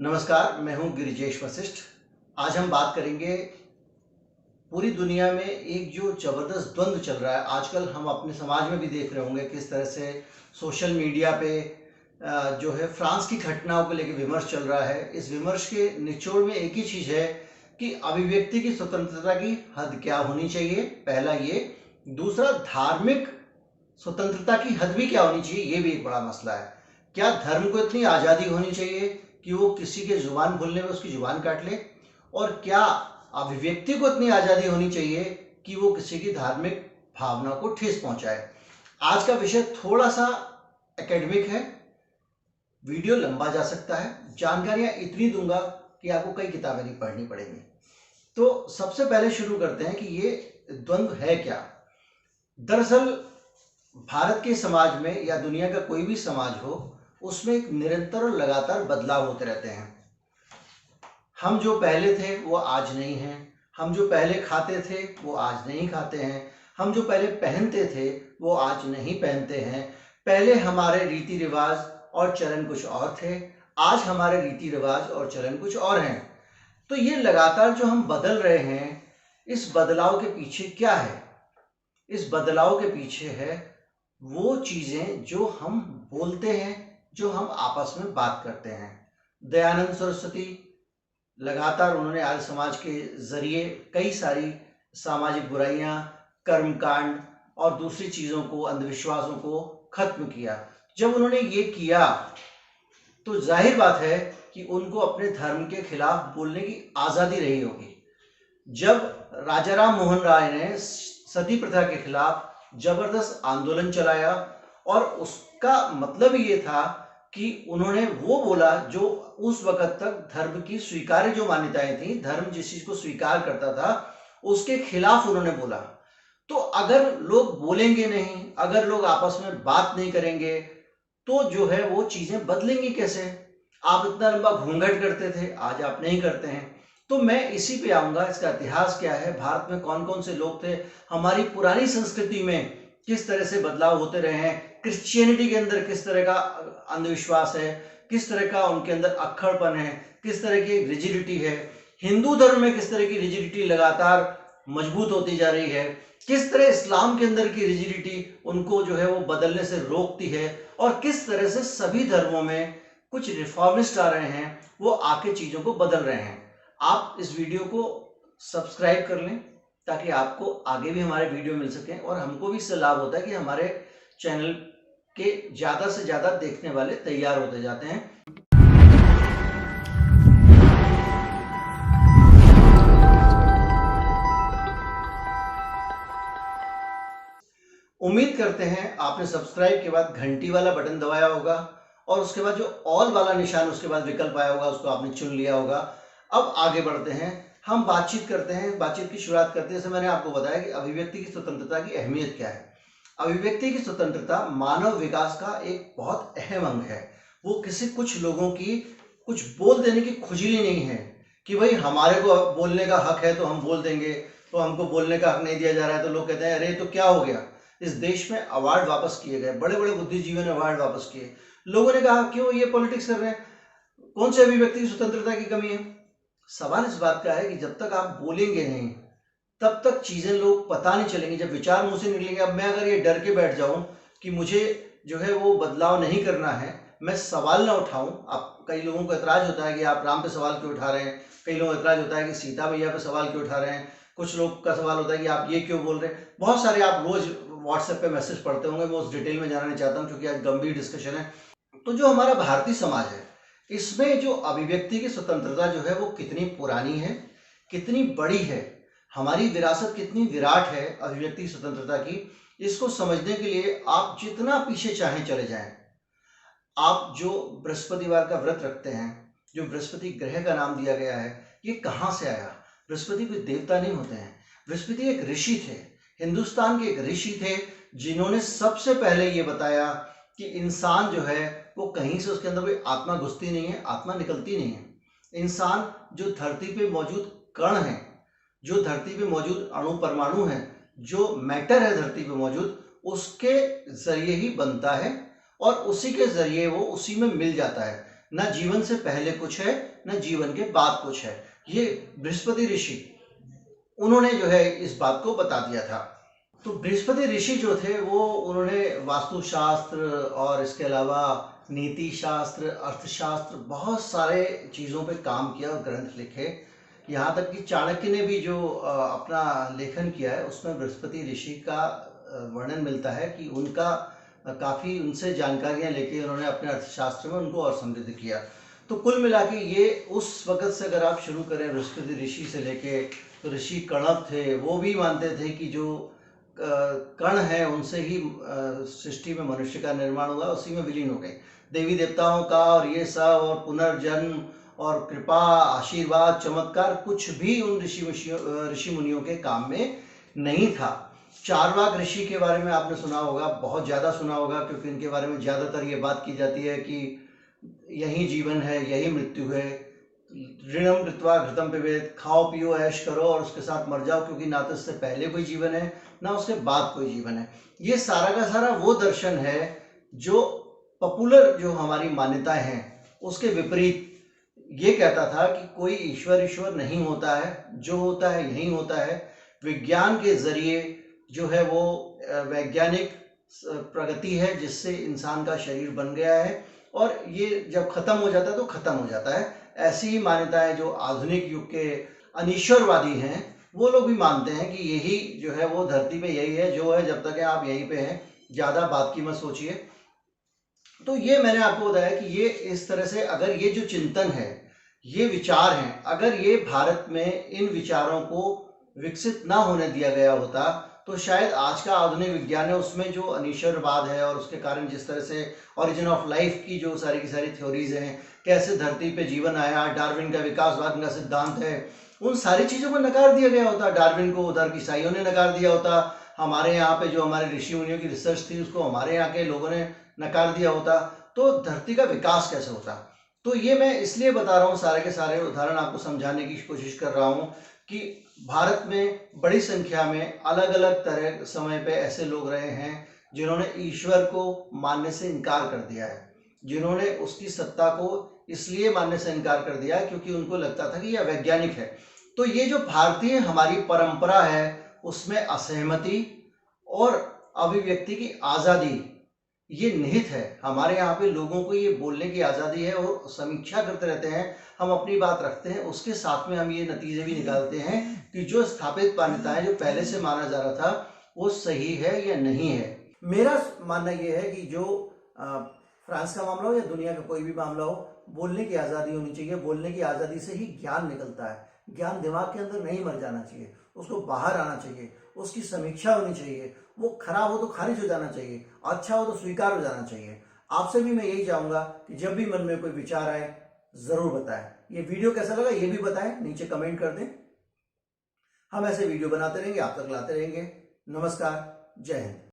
नमस्कार, मैं हूं गिरिजेश वशिष्ठ। आज हम बात करेंगे पूरी दुनिया में एक जो ज़बरदस्त द्वंद्व चल रहा है। आजकल हम अपने समाज में भी देख रहे होंगे किस तरह से सोशल मीडिया पे जो है फ्रांस की घटनाओं को लेकर विमर्श चल रहा है। इस विमर्श के निचोड़ में एक ही चीज़ है कि अभिव्यक्ति की स्वतंत्रता की हद क्या होनी चाहिए, पहला ये। दूसरा, धार्मिक स्वतंत्रता की हद भी क्या होनी चाहिए, ये भी एक बड़ा मसला है। क्या धर्म को इतनी आज़ादी होनी चाहिए कि वो किसी के जुबान भूलने में उसकी जुबान काट ले, और क्या अभिव्यक्ति को इतनी आज़ादी होनी चाहिए कि वो किसी की धार्मिक भावना को ठेस पहुंचाए। आज का विषय थोड़ा सा एकेडमिक है, वीडियो लंबा जा सकता है, जानकारियां इतनी दूंगा कि आपको कई किताबें नहीं पढ़नी पड़ेंगी। तो सबसे पहले शुरू करते हैं कि ये द्वंद्व है क्या। दरअसल भारत के समाज में या दुनिया का कोई भी समाज हो, उसमें एक निरंतर और लगातार बदलाव होते रहते हैं। हम जो पहले थे वो आज नहीं हैं, हम जो पहले खाते थे वो आज नहीं खाते हैं, हम जो पहले पहनते थे वो आज नहीं पहनते हैं। पहले हमारे रीति रिवाज और चलन कुछ और थे, आज हमारे रीति रिवाज और चलन कुछ और हैं। तो ये लगातार जो हम बदल रहे हैं, इस बदलाव के पीछे क्या है? इस बदलाव के पीछे है वो चीज़ें जो हम बोलते हैं, जो हम आपस में बात करते हैं। दयानंद सरस्वती लगातार उन्होंने आर्य समाज के जरिए कई सारी सामाजिक बुराइयां, कर्मकांड और दूसरी चीज़ों को, अंधविश्वासों को खत्म किया। जब उन्होंने ये किया तो जाहिर बात है कि उनको अपने धर्म के खिलाफ बोलने की आज़ादी रही होगी। जब राजा राम मोहन राय ने सती प्रथा के खिलाफ जबरदस्त आंदोलन चलाया, और उसका मतलब ये था कि उन्होंने वो बोला जो उस वक्त तक धर्म की स्वीकार्य जो मान्यताएं थी, धर्म जिस चीज को स्वीकार करता था उसके खिलाफ उन्होंने बोला। तो अगर लोग बोलेंगे नहीं, अगर लोग आपस में बात नहीं करेंगे, तो जो है वो चीजें बदलेंगी कैसे? आप इतना लंबा घूंघट करते थे, आज आप नहीं करते हैं। तो मैं इसी पे आऊंगा, इसका इतिहास क्या है, भारत में कौन कौन से लोग थे, हमारी पुरानी संस्कृति में किस तरह से बदलाव होते रहे हैं, क्रिश्चियनिटी के अंदर किस तरह का अंधविश्वास है, किस तरह का उनके अंदर अक्खड़पन है, किस तरह की रिजिडिटी है, हिंदू धर्म में किस तरह की रिजिडिटी लगातार मजबूत होती जा रही है, किस तरह इस्लाम के अंदर की रिजिडिटी उनको जो है वो बदलने से रोकती है, और किस तरह से सभी धर्मों में कुछ रिफॉर्मिस्ट आ रहे हैं, वो आके चीजों को बदल रहे हैं। आप इस वीडियो को सब्सक्राइब कर लें ताकि आपको आगे भी हमारे वीडियो मिल सकें, और हमको भी इससे लाभ होता है कि हमारे चैनल के ज़्यादा से ज़्यादा देखने वाले तैयार होते जाते हैं। उम्मीद करते हैं आपने सब्सक्राइब के बाद घंटी वाला बटन दबाया होगा, और उसके बाद जो ऑल वाला निशान उसके बाद विकल्प आया होगा, उसको आपने चुन लिया होगा। अब आगे बढ़ते हैं, हम बातचीत करते हैं। बातचीत की शुरुआत करते हैं, जैसे मैंने आपको बताया कि अभिव्यक्ति की स्वतंत्रता की अहमियत क्या है। अभिव्यक्ति की स्वतंत्रता मानव विकास का एक बहुत अहम अंग है। वो किसी कुछ लोगों की कुछ बोल देने की खुजली नहीं है कि भाई हमारे को बोलने का हक है तो हम बोल देंगे, तो हमको बोलने का हक नहीं दिया जा रहा है तो लोग कहते हैं अरे तो क्या हो गया। इस देश में अवार्ड वापस किए गए, बड़े बड़े बुद्धिजीवियों ने अवार्ड वापस किए। लोगों ने कहा क्यों ये पॉलिटिक्स कर रहे हैं, कौन से अभिव्यक्ति की स्वतंत्रता की कमी है? सवाल इस बात का है कि जब तक आप बोलेंगे नहीं तब तक चीजें लोग पता नहीं चलेंगी। जब विचार मुंह से निकलेंगे, अब मैं अगर ये डर के बैठ जाऊं कि मुझे जो है वो बदलाव नहीं करना है, मैं सवाल ना उठाऊं। आप, कई लोगों को एतराज होता है कि आप राम पे सवाल क्यों उठा रहे हैं, कई लोगों को एतराज होता है कि सीता भैया पे सवाल क्यों उठा रहे हैं, कुछ लोग का सवाल होता है कि आप ये क्यों बोल रहे हैं। बहुत सारे आप रोज व्हाट्सएप पे मैसेज पढ़ते होंगे, मैं उस डिटेल में जाना नहीं चाहता हूँ क्योंकि आज गंभीर डिस्कशन है। तो जो हमारा भारतीय समाज है, इसमें जो अभिव्यक्ति की स्वतंत्रता जो है वो कितनी पुरानी है, कितनी बड़ी है, हमारी विरासत कितनी विराट है अभिव्यक्ति स्वतंत्रता की, इसको समझने के लिए आप जितना पीछे चाहें चले जाएं। आप जो बृहस्पतिवार का व्रत रखते हैं, जो बृहस्पति ग्रह का नाम दिया गया है, ये कहाँ से आया? बृहस्पति कोई देवता नहीं होते हैं, बृहस्पति एक ऋषि थे, हिंदुस्तान के एक ऋषि थे जिन्होंने सबसे पहले ये बताया कि इंसान जो है वो कहीं से उसके अंदर कोई आत्मा घुसती नहीं है, आत्मा निकलती नहीं है। इंसान जो धरती पे मौजूद कण है, जो धरती पे मौजूद अणु परमाणु है, जो मैटर है धरती पे मौजूद, उसके जरिए ही बनता है और उसी के जरिए वो उसी में मिल जाता है। ना जीवन से पहले कुछ है, ना जीवन के बाद कुछ है। ये बृहस्पति ऋषि, उन्होंने जो है इस बात को बता दिया था। तो बृहस्पति ऋषि जो थे वो उन्होंने वास्तुशास्त्र और इसके अलावा नीति शास्त्र, अर्थशास्त्र, बहुत सारे चीज़ों पे काम किया और ग्रंथ लिखे। यहाँ तक कि चाणक्य ने भी जो अपना लेखन किया है उसमें बृहस्पति ऋषि का वर्णन मिलता है कि उनका काफ़ी उनसे जानकारियाँ लेके उन्होंने अपने अर्थशास्त्र में उनको और समृद्ध किया। तो कुल मिला के ये उस वक़्त से अगर आप शुरू करें बृहस्पति ऋषि से लेके, तो ऋषि कणव थे, वो भी मानते थे कि जो कण है उनसे ही सृष्टि में मनुष्य का निर्माण हुआ, उसी में विलीन हो गए। देवी देवताओं का और ये सब और पुनर्जन्म और कृपा, आशीर्वाद, चमत्कार कुछ भी उन ऋषि मुनियों के काम में नहीं था। चारवाक ऋषि के बारे में आपने सुना होगा, बहुत ज़्यादा सुना होगा, क्योंकि इनके बारे में ज़्यादातर ये बात की जाती है कि यही जीवन है, यही मृत्यु है। ऋणम कृत्वा घृतम पिबेत, खाओ पियो ऐश करो और उसके साथ मर जाओ, क्योंकि ना तो इससे पहले कोई जीवन है ना उसके बाद कोई जीवन है। ये सारा का सारा वो दर्शन है जो पॉपुलर जो हमारी मान्यताएं हैं उसके विपरीत ये कहता था कि कोई ईश्वर नहीं होता है, जो होता है यही होता है। विज्ञान के जरिए जो है वो वैज्ञानिक प्रगति है जिससे इंसान का शरीर बन गया है, और ये जब खत्म हो जाता है तो खत्म हो जाता है। ऐसी ही मान्यताएं जो आधुनिक युग के अनीश्वरवादी हैं वो लोग भी मानते हैं कि यही जो है वो धरती पे यही है, जो है जब तक है आप यहीं पे हैं, ज़्यादा बात की मत सोचिए। तो ये मैंने आपको बताया कि ये इस तरह से अगर ये जो चिंतन है, ये विचार हैं, अगर ये भारत में इन विचारों को विकसित ना होने दिया गया होता तो शायद आज का आधुनिक विज्ञान है उसमें जो अनीश्वरवाद है और उसके कारण जिस तरह से ओरिजिन ऑफ लाइफ की जो सारी की सारी थ्योरीज हैं, कैसे धरती पे जीवन आया, डार्विन का विकासवाद का सिद्धांत है, उन सारी चीज़ों को नकार दिया गया होता। डार्विन को उधर की ईसाइयों ने नकार दिया होता, हमारे यहाँ पे जो हमारे ऋषि मुनियों की रिसर्च थी उसको हमारे यहाँ के लोगों ने नकार दिया होता, तो धरती का विकास कैसे होता। तो ये मैं इसलिए बता रहा हूँ, सारे के सारे उदाहरण आपको समझाने की कोशिश कर रहा हूँ कि भारत में बड़ी संख्या में अलग अलग तरह समय पे ऐसे लोग रहे हैं जिन्होंने ईश्वर को मानने से इनकार कर दिया है, जिन्होंने उसकी सत्ता को इसलिए मानने से इनकार कर दिया क्योंकि उनको लगता था कि यह वैज्ञानिक है। तो ये जो भारतीय हमारी परंपरा है उसमें असहमति और अभिव्यक्ति की आज़ादी ये निहित है। हमारे यहाँ पे लोगों को ये बोलने की आज़ादी है और समीक्षा करते रहते हैं, हम अपनी बात रखते हैं, उसके साथ में हम ये नतीजे भी निकालते हैं कि जो स्थापित मान्यताएं जो पहले से माना जा रहा था वो सही है या नहीं है। मेरा मानना ये है कि जो फ्रांस का मामला हो या दुनिया का कोई भी मामला हो, बोलने की आज़ादी होनी चाहिए। बोलने की आज़ादी से ही ज्ञान निकलता है। ज्ञान दिमाग के अंदर नहीं मर जाना चाहिए, उसको बाहर आना चाहिए, उसकी समीक्षा होनी चाहिए। वो खराब हो तो खारिज हो जाना चाहिए, अच्छा हो तो स्वीकार हो जाना चाहिए। आपसे भी मैं यही चाहूँगा कि जब भी मन में कोई विचार आए ज़रूर बताएं। ये वीडियो कैसा लगा ये भी बताएं, नीचे कमेंट कर दें। हम ऐसे वीडियो बनाते रहेंगे, आप तक लाते रहेंगे। नमस्कार, जय हिंद।